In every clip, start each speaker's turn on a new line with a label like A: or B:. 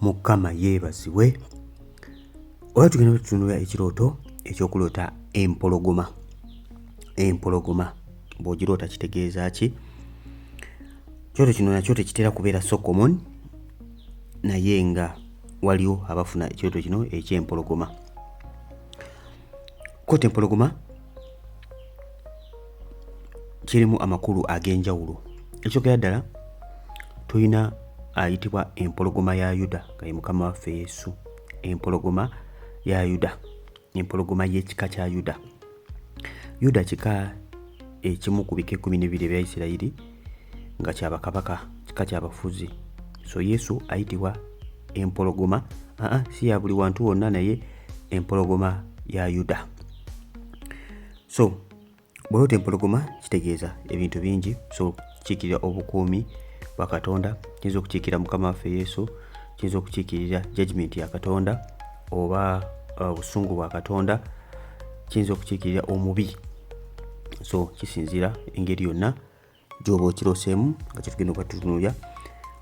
A: Mukama yeebazibwe. Olwa tugenda tutunula ekirooto ekyokulota empologoma. Empologoma bw'ogiroota kitegeeza ki? Ekirooto kino nakyo tekitera kubeera so common, naye nga waliwo abafuna ekirooto kino eky'empologoma. Koota empologoma kirimu amakulu ag'enjawulo. Ekyokera ddala tulina ayitibwa empologoma ya Yuda nga ye Mukama waffe Yesu. Empologoma ya Yuda, empologoma y'ekika kya Yuda. Yuda kika ekimu ku bika 12 ebya Isirayiri nga kya bakabaka, kika kya bafuzi. So Yesu ayitibwa empologoma, si ya buli wantu wonna, naye empologoma ya Yuda. So bw'oloota empologoma kitegeeza ebintu bingi. So kikiikirira obukuumi bwa Katonda, kiyinza okukiikirira Mukama waffe Yesu, kiyinza okukiikirira judgment ya Katonda oba obusungu bwa Katonda, kiyinza okukiikirira omubi. So kisinziira engeri yonna gy'oba okirooseemu nga kitugenda okubatunuulira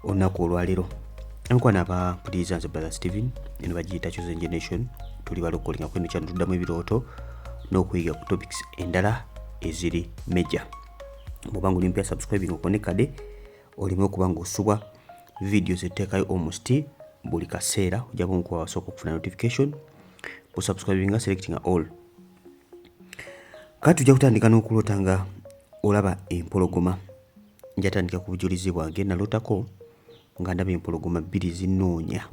A: olunaku olwaleero. Enkwana aba Puliza, nze Brother Steven, eno bagiyita Chosen Generation. Tuli balokolinga kweno kyano tuddamu ebirooto n'okuyiga ku topics endala eziri major. Bw'obanga oli mpya subscribing okonekade olime okuba ng'osubwa videos etteekayo almost buli kaseera, ojja kunkuba wasooka okufuna notification. Busubscribinga selecting all. Kati tujja kutandika n'okuloota nga olaba empologoma. Njatandika ku bujulizi bwange. Nalootako nga ndaba empologoma 2 zinnoonya.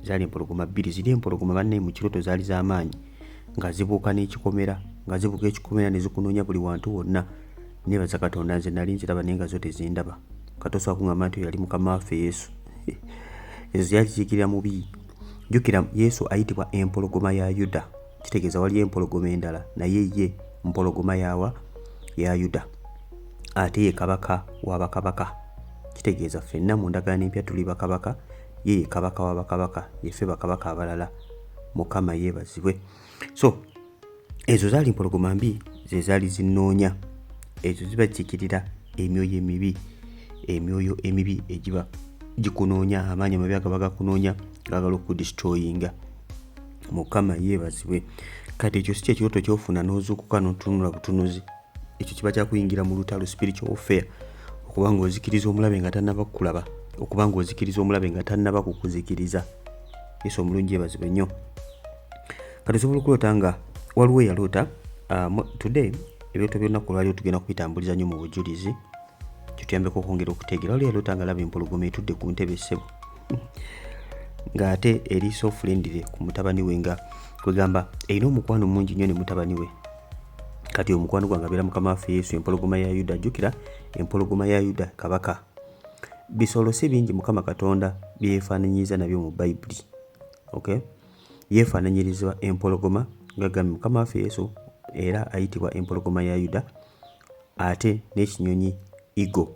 A: Zaali empologoma 2, ziri empologoma banne mu kirooto zaali z'amaanyi nga zibuuka n'ekikomera, nga zibuuka ekikomera ne zikunoonya buli wantu wonna. Neebaza Katonda, nze nali nziraba naye nga zo tezindaba. Katosobola kuŋŋamba nti yali Mukama waffe Yesu. Ezo zyali zikiikirira mubi. Jjukira Yesu ayitibwa empologoma ya Yuda. Kitegeeza waliyo empologoma endala, naye ye mpologoma yawa? Ya Yuda. Ate ye kabaka w'abakabaka. Kitegeeza ffenna mu ndagaano empya tuli bakabaka, ye kabaka w'abakabaka, yeffe bakabaka abalala. Mukama yeebazibwe. So ezo zaali empologoma mbi, ze zaali zinnoonya. Ezo ziba zikiikirira emyoyo emibi, emyoyo emibi egiba gikunoonya, amaanyi amabi agaba gakunoonya gagala okudestroyinga. Mukama yeebazibwe. Kati ekyo si kyekirooto kyofuna n'ozuukuka n'otunula butunuzi. Ekyo kiba kyakuyingira mu lutalo, spiritual warfare, okuba ng'ozikiriza omulabe nga tannaba kukulaba, okuba ng'ozikiriza omulabe nga tannaba kukuzikiriza. Yesu omulungi yeebazibwe nnyo. Kati osobola okuloota nga waliwo eyaloota. Today ebirooto by'olunaku olwaliwo tugenda kubitambuliza nnyo mu bujulizi, kituyambeko okwongera okutegeera. Waliwo eyaloota nga alaba empologoma etudde ku ntebe ssebo ng'ate eri so friendly ku mutabani we, nga kwegamba erina omukwano mungi nnyo ne mutabani we. Kati omukwano gwange abeera Mukama waffe Yesu, empologoma ya Yuda. Jjukira empologoma ya Yuda kabaka. Bisolo si bingi Mukama Katonda byefaananyiza nabyo mu Bayibuli. Okay? Yeefaananyirizibwa empologoma ng'agambye Mukama waffe Yesu era ayitibwa empologoma ya Yuda. Ate n'ekinyonyi eagle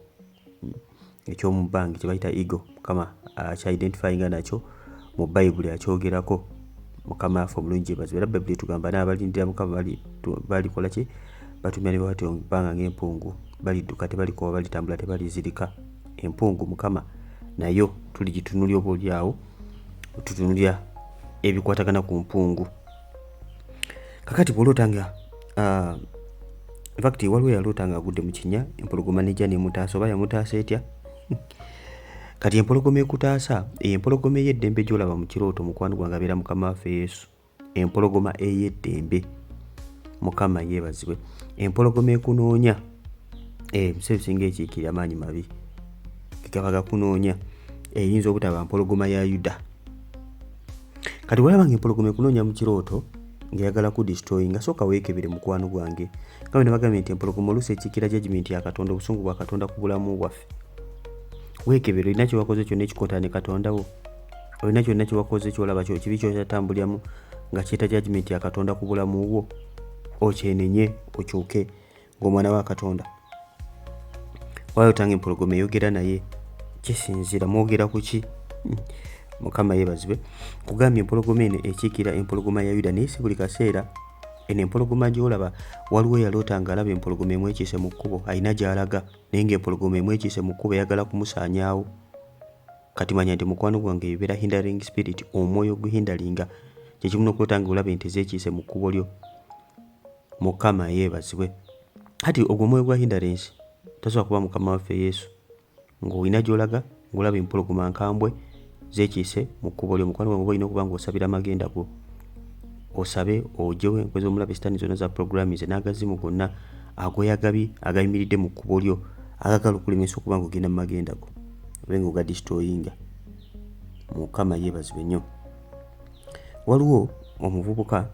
A: eky'omu bbanga kye bayita eagle, Mukama akyi-identifyinga nakyo mu Bayibuli, akyogerako. Mukama waffe omulungi yeebazibwe. Era Bayibuli etugamba n'abalindira Mukama balikola ki? Batumya ne bawatira bbanga ng'empungu, balidduka tebalikoba, balitambula tebalizirika. Empungu Mukama nayo tuligitunulya oba oli awo, tutunulya ebikwatagana ku mpungu. Kakati bw'oloota nga in fact waliwo yaloota nga agudde mu kinnya, empologoma nejja nemutaasa, oba yamutaasa etya? Kati empologoma ekutaasa, empologoma ey'eddembe gy'olaba mu kirooto, mukwano gwange abeera Mukama waffe Yesu. Empologoma ey'eddembe. Mukama yeebazibwe. Empologoma ekunoonya, ebiseera ebisinga ekiikirira amaanyi mabi gaba gakunoonya, eyinza obutaba mpologoma ya Yuda. Kati walaba nga empologoma ekunoonya mu kirooto ng'eyagala kudestroyinga, sooka weekebere mukwano gwange. Nga bwe bagambye nti empologoma oluusi ekiikira judgment ya Katonda, obusungu bwa Katonda ku bulamu bwaffe. Weekebere, olina kye wakoze kyonna ekikotaane Katonda wo, olina kyonna kye wakoze kyolaba kyo kibi ky'okyatambuliramu nga kyeta judgment ya Katonda ku bulamu bwo, okyenenye okyuke ng'omwana wa Katonda. Waloota nga empologoma eyogera naye, kisinziira mwogera ku ki? Mukama yeebazibwe. Kugambye empologoma eno ekiikira empologoma ya Yuda, naye si buli kaseera. Eno empologoma gy'olaba, waliwo eyaloota nga alaba empologoma emwekiise mu kkubo, alina gy'alaga, naye ng'empologoma emwekiise mu kkubo eyagala kumusaanyaawo. kati manya nti mukwano gwange ebeera hindering spirit, omwoyo guhindalinga, kyekimu n'okulotanga olaba ente zeekiise mu kkubo lyo. Mukama yeebazibwe. Kati ogwo omwoyo gwa hindrance tasobola kuba mukama waffe Yesu ng'olina gy'olaga ng'olaba empologoma nkambwe zeekiise mu kkubo lyo. Mukwano gwange olina okuba ng'osabira magenda go, osabe ogyewo enkwe z'omulabe sitaani zonna za programu ze n'agazimu gonna agoyagabi agayimiridde mu kkubo lyo agagala okulemesa okuba ng'ogenda mu magenda go obe ng'oga destroyinga. Mukama yeebazibwe nnyo. Waliwo omuvubuka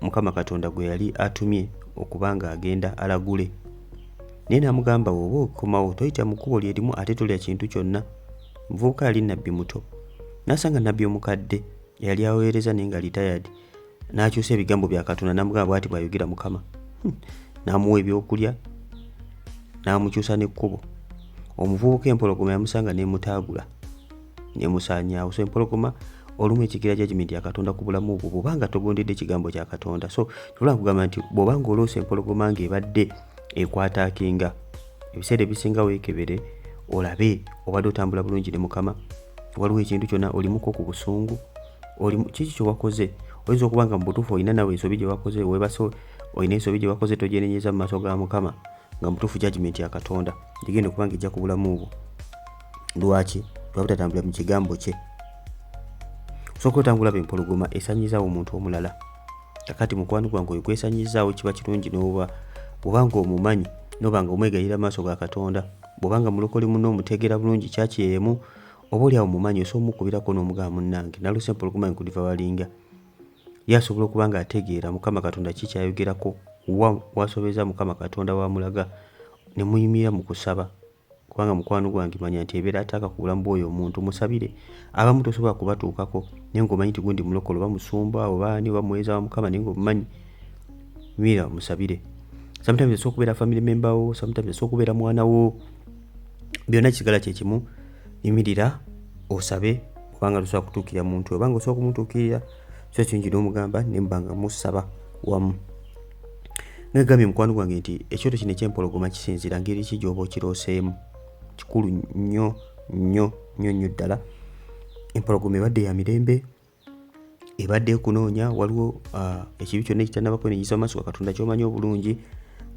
A: Mukama Katonda gwe yali atumye okuba ng'agenda alagule, naye n'amugamba oba okomawo toyita mu kkubo lyerimu ate tolya kintu kyonna. Omuvubuka yali nabbi muto, n'asanga nabbi omukadde yali aweereza naye nga retired, n'akyusa ebigambo bya Katonda n'amugamba bw'ati bw'ayogera Mukama. N'amuwa ebyokulya n'amukyusa n'ekkubo. Omuvubuka empologoma yamusanga n'emutaagula n'emusaanyaawo. So empologoma olumu ekikira judgment ya Katonda ku bulamu bwo bw'obanga togondedde ekigambo kya Katonda. So tubula kugamba nti bw'obanga oloosa empologoma ng'ebadde ekwataakinga, ebiseera ebisinga weekebere olabe obadde otambula bulungi ne Mukama. Waliwo ekintu kyonna olimuko ku busungu, kiki kye wakoze. Oyinza okuba nga mu butuufu olina nawe ensobi gye wakoze, weebase olina ensobi gye wakoze togyenenyeza mu maaso ga Mukama, nga mutuufu judgment ya Katonda gigenda okuba ng'ejja ku bulamu bwo. Lwaki? Lwa butatambula mu kigambo kye. Sooka otangulaba empologoma esanyizaawo omuntu omulala. Kakati mukwano gwange oyo gwesanyizaawo kiba kirungi bw'obanga omumanyi n'obanga omwegayira maaso ga Katonda. Bw'obanga mulokole muno omutegeera bulungi kyaki emu, oba oli awo mumanyi osobola omukubirako n'omugamba munnange naluse empologoma nkudiva balinga. Ye asobola okuba ng'ategeera Mukama Katonda ki kyayogerako wasobeza Mukama Katonda wamulaga ne muyimirira mu kusaba. Kubanga mukwano gwange manya nti ebeera ataaka ku bulamu bw'oyo omuntu musabire. Abamu tosobola kubatuukako naye ng'omanyi nti gundi mulokole oba musumba oba ani oba muweereza wa Mukama naye ng'omumanyi, yimirira musabire. Sometimes esobola okubeera family member wo, sometimes esobola okubeera mwana wo, byonna kisigala kye kimu, yimirira osabe kubanga tosobola kutuukira muntu. Obanga osobola kumutuukirira so kirungi n'omugamba ne mubanga musaba wamu. Negambye mukwano gwange nti ekyoto kino eky'empologoma kisinzira ngeri ki gy'oba okirooseemu. Kikulu nnyo nnyo nnyo nnyo ddala. Empologoma ebadde ya mirembe, ebadde ekunoonya. Waliwo ekibi kyonna ekitannabako neeyisa mu maaso ga Katonda ky'omanyi obulungi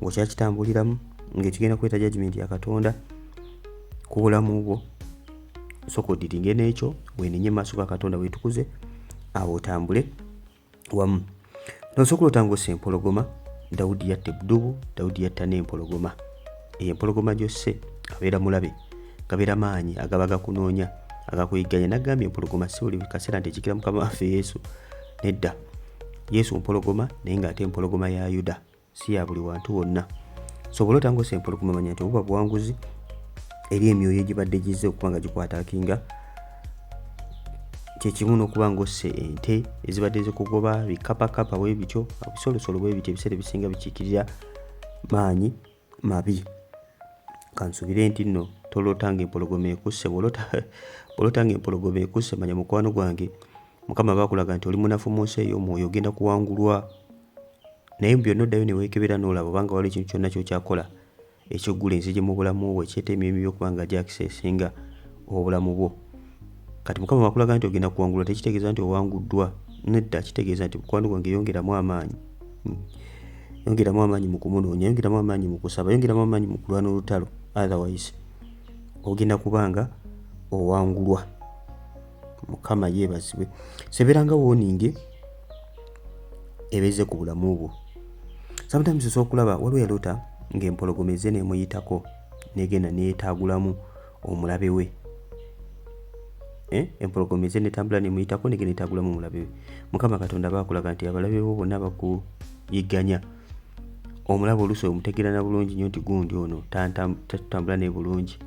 A: ng'okyakitambuliramu ng'ekigenda kweta judgment ya Katonda ku bulamu bwo. Sooka oddiringe n'ekyo weenenye mu maaso ga Katonda weetukuze, awo otambule wamu. N'osooka otangosa empologoma. Dawudi yatta ebbudubu, Dawudi yatta n'empologoma. Empologoma gy'osse abeera mulabe, gabeera maanyi agaba gakunoonya agakuyigganya. Nagambye empologoma si buli kaseera nti ekikira Mukama waffe Yesu. Nedda, Yesu mpologoma naye ng'ate empologoma ya Yuda, si ya buli wantu wonna. So bw'oba otangosa empologoma manya nti obuba buwanguzi eri emyoyo egibadde gizze okuba nga gikwataakinga. Kyekimu n'okuba ng'osse ente ezibadde zikugoba, bikapakapa bwe bityo, ebisolosolo bwe bityo, ebiseera ebisinga bikiikirira maanyi mabi. Kansubire nti nno tolootanga empologoma ekusse. Bw'olootanga empologoma ekusse manya mukwano gwange Mukama baakulaga nti oli munafu mu nsi eyo, omwoyo ogenda kuwangulwa. Naye byonna oddayo ne weekebera n'olaba obanga waliwo ekintu kyonna ky'okyakola ekyoggula enzigi mu bulamu bwo ekyeta emirimu by'okubanga gyakiseesinga obulamu bwo. Kati Mukama bakulaga nti ogenda kuwangulwa tekitegeeza nti owanguddwa. Nedda, kitegeeza nti mukwano gwange yongeramu amaanyi. Yongeramu amaanyi mu kumunoonya, yongeramu amaanyi mu kusaba, yongeramu amaanyi mu kulwana olutalo. Otherwise ogenda kubanga owangulwa. Mukama yeebazibwe. Seberanga warning ebeze ku bulamu bwo. Sometimes osobola okulaba waliwo yaloota ng'empologoma ezze n'emuyitako n'egenda n'etaagulamu omulabe we. Empologoma ezze n'etambula n'emuyitako n'egenda n'etaagulamu omulabe we. Mukama Katonda baakulaga nti abalabe bo bonna bakuyigganya. Omulabe oluusi omutegeerana bulungi nnyo nti gundi ono tatambula ne bulungi.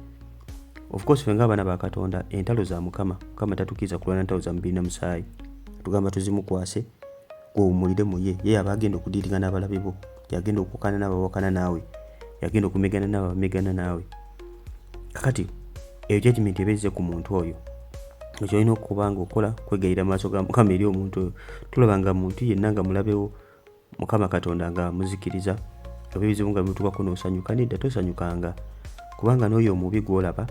A: Of course fenga abaana ba Katonda entalo za Mukama. Mukama tatukkiriza kulwana ntalo za mubiri na musaayi. Tugamba tuzimukwase gw'owummulire mu ye. Ye aba agenda okudiiringa n'abalabe bo. Yagenda okukana n'abawakana naawe. Yagenda okumegana n'abamegana naawe. Kakati eyo judgment ebeeze ku muntu oyo. Ekyo olina okuba ng'okola kwegayira maaso ga Mukama eri omuntu oyo. Tulaba nga muntu yenna nga mulabewo Mukama Katonda nga muzikiriza. Oba ebizibu nga bituukako n'osanyuka. Nedda tosanyukanga. Kubanga n'oyo omubi gw'olaba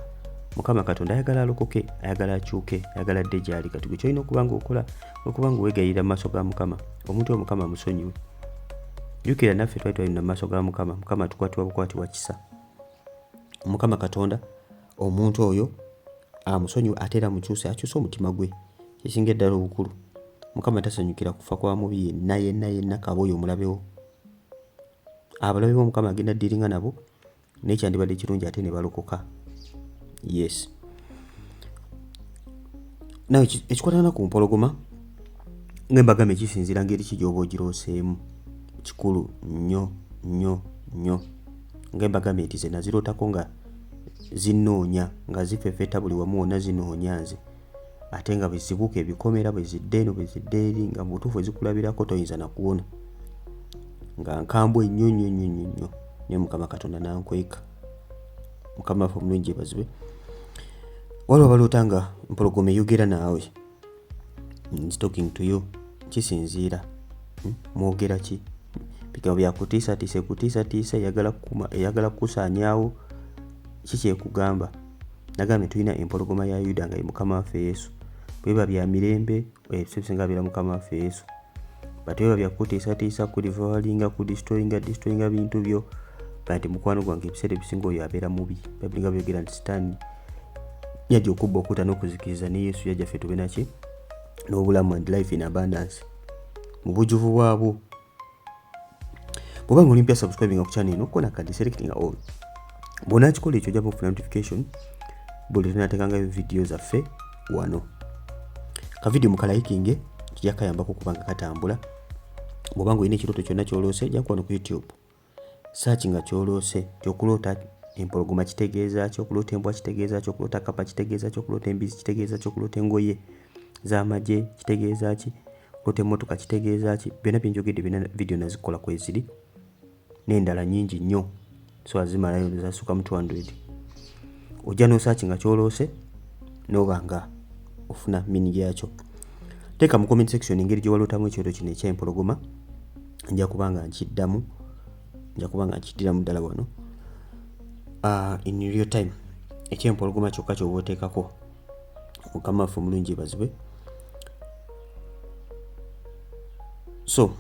A: Mukama Katonda ayagala alokoke, ayagala akyuke, ayagala adde gy'ali. Kati gwe kyolina okubanga okola okubanga weegayirira mu maaso ga Mukama, omuntu oyo Mukama musonyiwe. Jjukira naffe twali twalina mu maaso ga Mukama, Mukama tukwatibwa bukwati wa kisa. Mukama Katonda omuntu oyo amusonyiwe ate era akyuse omutima gwe, kisinga eddala obukulu. Mukama tasanyukira kufa kwa mubi yenna kaba oyo omulabewo. Abalabe b'Omukama agenda ddiringa nabo naye kyandibadde kirungi ate ne balokoka. Yes. Nawe ekikwatana ku mpologoma ng'embagamba ekisinziira ngeri ki gy'oba ogirooseemu kikulu nnyo. Ng'embagamba enti ze nazirootako nga zinnoonya nga zifefeta buli wamu wonna zinoonya nze, ate nga bwe zibuuka ebikomera bwe zidda eno bwe zidda eri nga mu butuufu ezikulabirako toyinza na kuwona, nga nkambwe nnyo naye Mukama Katonda nankweka. Mukama waffe omulungi yeebazibwe. Waliwo baloota nga empologoma eyogera naawe, talking to you, kisinziira mwogera ki? Bigambo byakutiisatiisa eyagala kukusaanyaawo, kiki ekugamba? Nagambye tulina empologoma ya Yuda nga ye Mukama waffe Yesu. Bweba bya mirembe ebiseera bisinga bibeera Mukama waffe Yesu, bate bweba byakutiisatiisa kulivaalinga kudisitoyinga bintu byo, kati mukwano gwange ebiseera ebisinga oyo abeera mubi. Bayibuli nga byogera nti Sitaani yajja okubba, okutta n'okuzikiriza, ne Yesu yajja ffe tube naki? N'obulamu and life in abundance, mu bujjuvu bwabwo. Bw'oba nga olimpya subscribing ku channel eno kona kadi selecting all. Bw'ona kikola ekyo ojja kufuna notification buli tunatekangayo video zaffe wano. Ka video mukalayikinge kijja kayambako okuba nga katambula. Bw'oba nga olina ekirooto kyonna ky'oloose ojja kuba ku YouTube search nga ky'oloose, ky'okuloota empologoma kitegeeza ki, okuloota embwa kitegeeza ki, okuloota kapa kitegeeza ki, okuloota embizi kitegeeza ki, okuloota engoye z'amagye kitegeeza ki, okuloota emmotoka kitegeeza ki. Byonna byenjogedde byonna video nazikola kweziri n'endala nnyingi nnyo, so azimalayo zasuka mu 200. Ojja n'osearch nga ky'oloose n'oba nga ofuna meaning yakyo. Teeka mu comment section engeri gye walootamu ekyoto kino eky'empologoma, nja kuba nga nkiddiramu ddala wano in real time eky'empologoma kyokka ky'oba oteekako. Mukama waffe omulungi yeebazibwe. So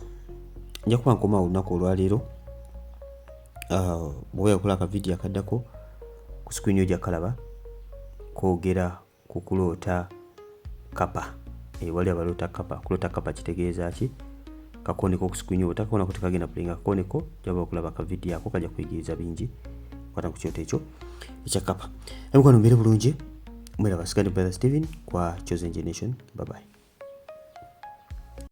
A: nja kuba nkoma olunaku olwaleero. Bw'oba yakola akavidiyo akaddako ku screen ojja kalaba koogera ku kuloota kapa. Wali abaloota kapa, kuloota kapa kitegeeza ki? Kakoneko ku screen oba takabonako tekagenda kulinga kakoneko, gyaba okulaba akavidiyo ako kajja kuyigiriza bingi kwata ku kyoto ekyo ekya kapa. Emukwano mbeere bulungi, mwera basigale Brother Steven kwa Chosen Generation. Bye bye.